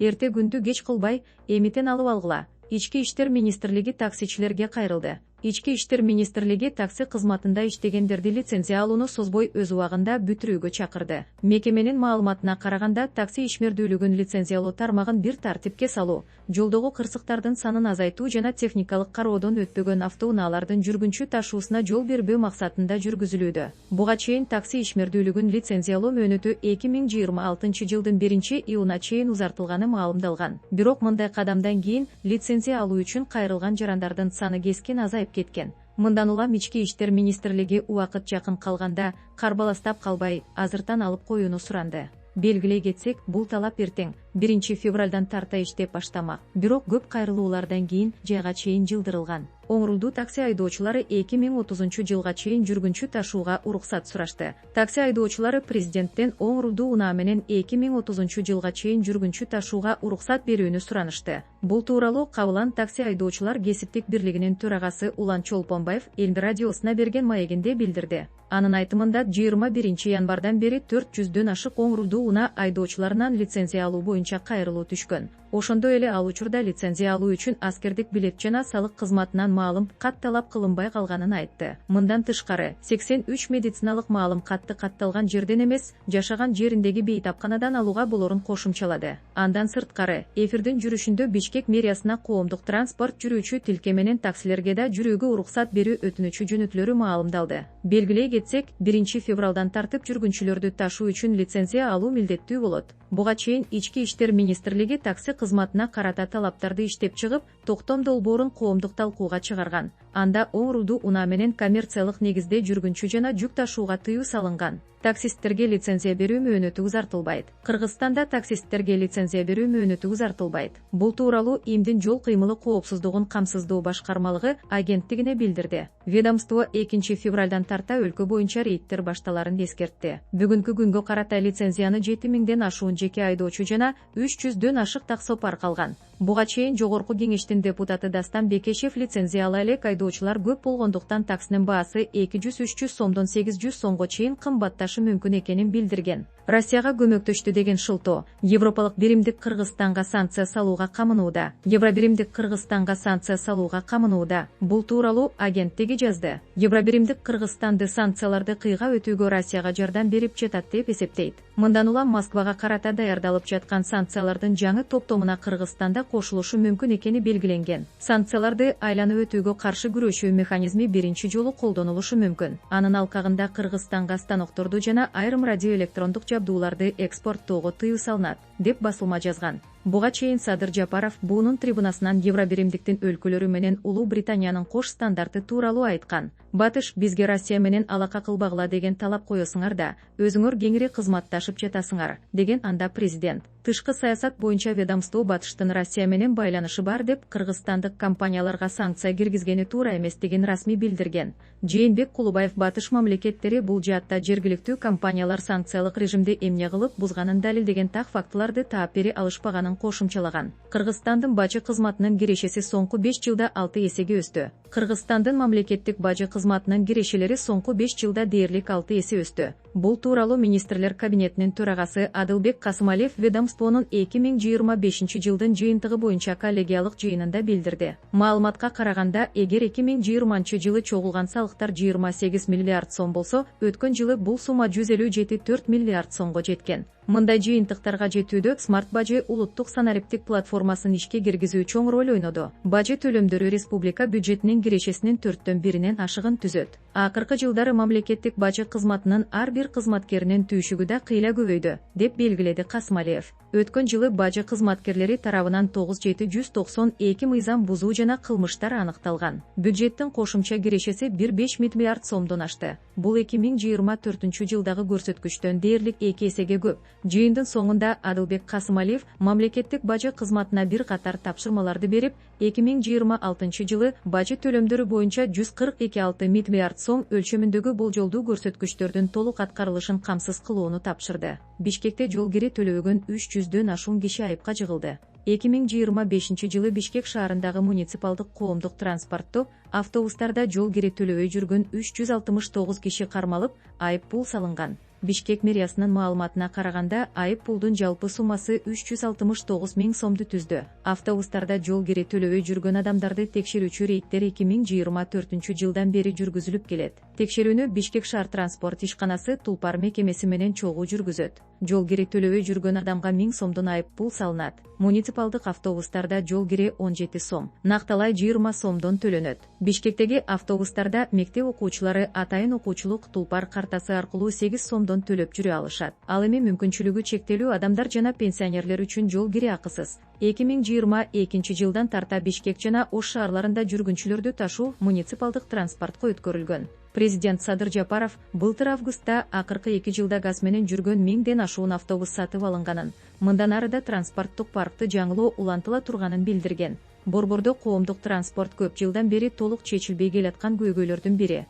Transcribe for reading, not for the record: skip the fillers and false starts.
Эрте күндү кеч кылбай, эмитен алып алгыла. Ички иштер министрлиги таксичилерге кайрылды. Ички иштер министрлиги такси кызматында иштегендерди лицензия алууну созбой өз убагында бүтүрүүгө чакырды. Мекеменин маалыматына караганда, такси ишмердүүлүгүн лицензиялоо тармагын бир тартипке салуу, жолдогу кырсыктардын санын азайтуу жана техникалык кароодон өтпөгөн автоунаалардын жүргүнчү ташуусуна жол бербөө максатында жүргүзүлүүдө. Буга чейин такси ишмердүүлүгүн лицензиялоо мөөнөтү 2026 жылдын 1-июнуна чейин узартылганы маалымдалган. Бирок мындай кадамдан кийин лицензия алуу үчүн кайрылган жарандардын саны кескин азайып кеткен. Мындан улам ички иштер министрлиги убакыт жакын калганда карбаластап калбай, азыртан алып коюуну суранды. Белгилей кетсек, бул талап эртең 1-февралдан тарта иштеп баштамак. Бирок көп кайрылуулардан кийин жайга чейин жылдырылган. Оңрулдуу такси айдоочулары 2030 жылга чейин жүргүнчү ташууга уруксат сурашты. Такси айдоочулары президенттен оңрулдуу унаа менен 2030 жылга чейин жүргүнчү ташууга уруксат берүүнү суранышты. Бул тууралуу Кабылан такси айдоочулар кесиптик бирлигинин төрагасы Улан Чолпонбаев Эл радиосуна берген маегинде билдирди. Анын айтымында 21 январдан бери 400дөн ашык оңрулдуу унаа айдоочуларынан лицензия алуу боюнча кайрылуу түшкөн. Ошондой эле ал учурда лицензия алуу үчүн аскердик билет жана салык кызматынан маалым кат талап кылынбай калганын айтты. Мындан тышкары, 83 медициналык маалым катты катталган жерден эмес, жашаган жериндеги бейтапканадан алууга болорун кошумчалады. Андан сырткары, эфирдин жүрүшүндө Бишкек мэриясына коомдук транспорт жүрүүчү тилке менен таксилерге да жүрүүгө уруксат берүү өтүнүчү жөнөтүлөрү маалымдалды. Белгилей кетсек, 1-февралдан тартып жүргүнчүлөрдү ташуу үчүн лицензия алуу милдеттүү болот. Буга чейин ички иштер министрлиги такси кызматына карата талаптарды иштеп чыгып, токтом долбоорун коомдук талкууга чыгарган. Анда оңрулдуу унаа менен коммерциялык негизде жүргүнчү жана жүк ташууга тыюу салынган. Таксисттерге лицензия берүү мөөнөтү узартылбайт. Кыргызстанда таксисттерге лицензия берүү мөөнөтү узартылбайт. Бул тууралуу ИМдин жол кыймылы коопсуздугун камсыздоо башкармалыгы агенттигине билдирди. Ведомство 2-февралдан тарта өлкө боюнча рейдтер башталарын эскертти. Бүгүнкү күнгө карата лицензияны 7000ден ашуун жеке айдоочу жана 300дөн ашык таксопарк алган. Буга чейин Жогорку кеңештин депутаты Дастан Бекешев лицензия ала элек айдоочулар көп болгондуктан таксинин баасы 200-300 сомдон 800 сомго чейин кымбатташы мүмкүн экенин билдирген. Россияга көмөктөштү деген шылтоо. Европалык биримдик Кыргызстанга санкция салууга камынууда. Евробиримдик Кыргызстанга санкция салууга камынууда. Бул тууралуу агенттиги жазды. Евробиримдик Кыргызстанды санкцияларды кыйга өтүүгө Россияга жардам берип жатат деп эсептейт. Мындан улам Москвага карата даярдалып жаткан санкциялардын жаңы топтомуна Кыргызстанда кошулушу мүмкүн экени белгиленген. Санкцияларды айланып өтүүгө каршы күрөшүү механизми биринчи жолу колдонулушу мүмкүн. Анын алкагында Кыргызстанга станокторду жана айрым радиоэлектрондук жабдууларды экспорттоого тыюу салынат, деп басылма жазган. Буга чейин Садыр Жапаров буунун трибунасынан Евробиримдиктин өлкөлөрү менен Улуу Британиянын кош стандарты тууралуу айткан. Батыш бизге Россия менен алака кылбагыла деген талап коесуңар да, өзүңөр кеңири кызматташып жатасыңар, деген анда президент. Тышкы саясат боюнча ведомство Батыштын Россия менен байланышы бар деп кыргызстандык компанияларга санкция киргизгени туура эместигин расмий билдирген. Жээнбек Кулубаев Батыш мамлекеттери бул жаатта жергиликтүү компаниялар санкциялык режимди эмне кылып бузганын далилдеген так фактыларды таап бере алышпаганын кошумчалаган. Кыргызстандын бажы кызматынын кирешеси соңку 5 жылда 6 эсеге өстү. Кыргызстандын мамлекеттик бажы кызматынын кирешелери соңку 5 жылда дээрлик 6 эсе өстү. Бул тууралуу министрлер кабинетинин төрагасы Адылбек Касымалиев ведомствонун 2025 жылдын жыйынтыгы боюнча коллегиялык жыйынында билдирди. Маалыматка караганда, эгер 2020 жылы чогулган салыктар 28 миллиард сом болсо, өткөн жылы бул сумма 157,4 миллиард сомго жеткен. Мындай жыйынтыктарга жетүүдө Смарт Бажы улуттук санариптик платформасын ишке киргизүү чоң роль ойноду. Бажы төлөмдөрү республика бюджетинин кирешесинин 4/1 ашыгын түзөт. Акыркы жылдары мамлекеттик бажы кызматынын ар бир кызматкеринин түйшүгү да кыйла көбөйдү, деп белгиледи Касымалиев. Өткөн жылы бажы кызматкерлери тарабынан 9792 мыйзам бузуу жана кылмыштар аныкталган. Бюджеттин кошумча кирешеси 1,5 миллиард сомдон ашты. Бул 2024 жылдагы көрсөткүчтөн дээрлик 2 эсеге көп. Жыйындын соңунда Адылбек Касымалиев мамлекеттик бажы кызматына бир катар тапшырмаларды берип, 2026 жылы бажы төлөмдөрү боюнча 142,6 миллиард сом өлчөмүндөгү болжолдуу көрсөткүчтөрдүн толук аткарылышын камсыз кылууну тапшырды. Бишкекте жол кире төлөбөгөн 300дөн ашуун киши айыпка жыгылды. 2025 жылы Бишкек шаарындагы муниципалдык коомдук транспортту автобустарда жол кире төлөбөй жүргөн 369 киши кармалып, айып пул салынган. Бишкек мэриясынын маалыматына караганда, айып пулдун жалпы суммасы 369 000 сомду түздү. Автобустарда жол кире төлөбөй жүргөн адамдарды текшерүүчү рейдтер 2024 жылдан бери жүргүзүлүп келет. Текшерүүнү Бишкек шаар транспорт ишканасы Тулпар мекемеси менен чогуу жүргүзөт. Жол кире төлөбөй жүргөн адамга 1000 сомдун айып пул салынат. Муниципалдык автобустарда жол кире 17 сом, накталай 20 сомдон төлөнөт. Бишкектеги автобустарда мектеп окуучулары атайын окуучулук Тулпар картасы аркылуу 8 сомдон төлөп жүрө алышат. Ал эми мүмкүнчүлүгү чектелүү адамдар жана пенсионерлер үчүн жол кире акысыз. 2022 жылдан тарта Бишкек жана Ош шаарларында жүргүнчүлөрдү ташуу муниципалдык транспортко өткөрүлгөн. Президент Садыр Жапаров былтыр августта акыркы 2 жылда газ менен жүргөн 1000ден ашуун автобус сатып алынганын, мындан ары да транспорттук паркты жаңылоо улантыла турганын билдирген. Борбордо коомдук транспорт көп жылдан бери толук чечилбей келаткан көйгөйлөрдүн бири.